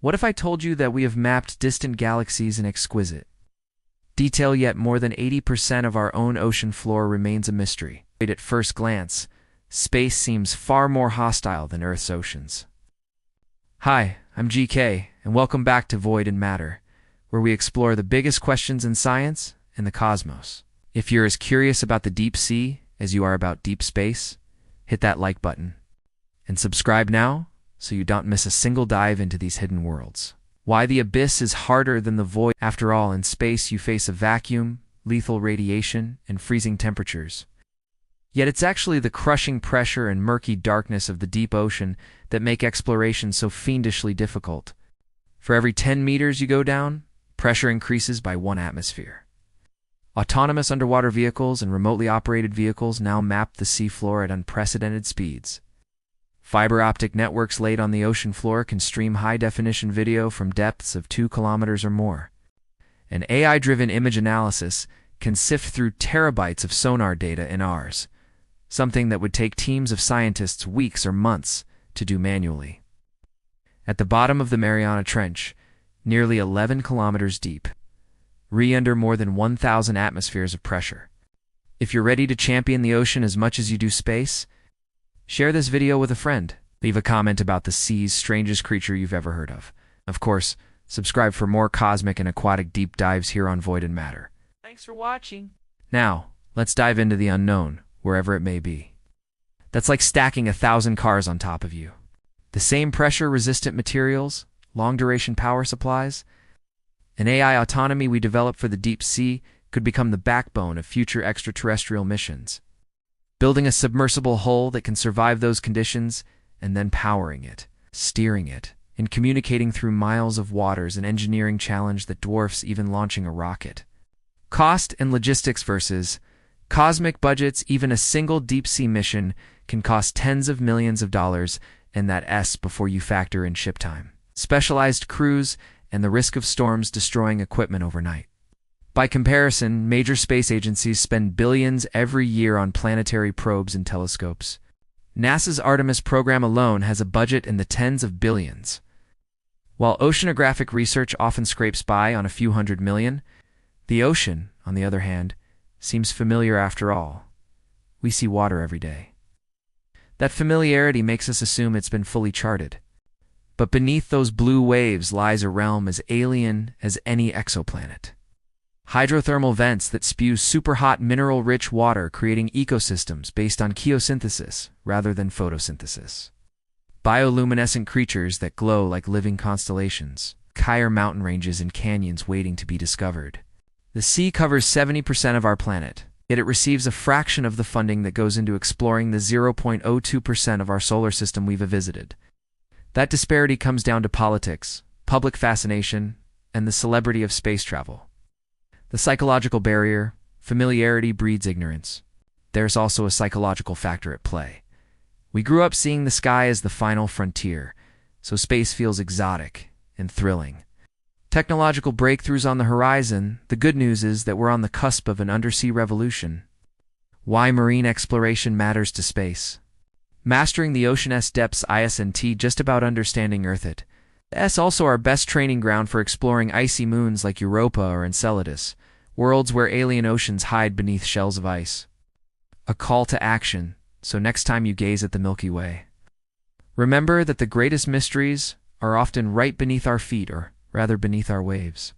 What if I told you that we have mapped distant galaxies in exquisite detail, yet more than 80% of our own ocean floor remains a mystery? At first glance, space seems far more hostile than Earth's oceans. Hi, I'm GK, and welcome back to Void and Matter, where we explore the biggest questions in science and the cosmos. If you're as curious about the deep sea as you are about deep space, hit that like button and subscribe now so you don't miss a single dive into these hidden worlds. Why the abyss is harder than the void. After all, in space you face a vacuum, lethal radiation, and freezing temperatures. Yet it's actually the crushing pressure and murky darkness of the deep ocean that make exploration so fiendishly difficult. For every 10 meters you go down, pressure increases by 1 atmosphere. Autonomous underwater vehicles and remotely operated vehicles now map the seafloor at unprecedented speeds. Fiber optic networks laid on the ocean floor can stream high-definition video from depths of 2 kilometers or more. And AI-driven image analysis can sift through terabytes of sonar data in hours, something that would take teams of scientists weeks or months to do manually. At the bottom of the Mariana Trench, nearly 11 kilometers deep, under more than 1,000 atmospheres of pressure. If you're ready to champion the ocean as much as you do space, share this video with a friend. Leave a comment about the sea's strangest creature you've ever heard of. Of course, subscribe for more cosmic and aquatic deep dives here on Void and Matter. Thanks for watching. Now, let's dive into the unknown, wherever it may be. That's like stacking 1,000 cars on top of you. The same pressure-resistant materials, long-duration power supplies, and AI autonomy we develop for the deep sea could become the backbone of future extraterrestrial missions. Building a submersible hull that can survive those conditions, and then powering it, steering it, and communicating through miles of water is an engineering challenge that dwarfs even launching a rocket. Cost and logistics versus cosmic budgets. Even a single deep-sea mission can cost tens of millions of dollars, and that's before you factor in ship time, specialized crews, and the risk of storms destroying equipment overnight. By comparison, major space agencies spend billions every year on planetary probes and telescopes. NASA's Artemis program alone has a budget in the tens of billions. While oceanographic research often scrapes by on a few $100 million, the ocean, on the other hand, seems familiar after all. We see water every day. That familiarity makes us assume it's been fully charted. But beneath those blue waves lies a realm as alien as any exoplanet. Hydrothermal vents that spew superhot mineral-rich water, creating ecosystems based on chemosynthesis rather than photosynthesis. Bioluminescent creatures that glow like living constellations, entire mountain ranges and canyons waiting to be discovered. The sea covers 70% of our planet, yet it receives a fraction of the funding that goes into exploring the 0.02% of our solar system we've visited. That disparity comes down to politics, public fascination, and the celebrity of space travel. The psychological barrier, familiarity breeds ignorance. There's also a psychological factor at play. We grew up seeing the sky as the final frontier, so space feels exotic and thrilling. Technological breakthroughs on the horizon. The good news is that we're on the cusp of an undersea revolution. Why marine exploration matters to space. Mastering the ocean's depths isn't just about understanding Earth. It's also our best training ground for exploring icy moons like Europa or Enceladus, worlds where alien oceans hide beneath shells of ice. A call to action, so next time you gaze at the Milky Way, remember that the greatest mysteries are often right beneath our feet, or rather beneath our waves.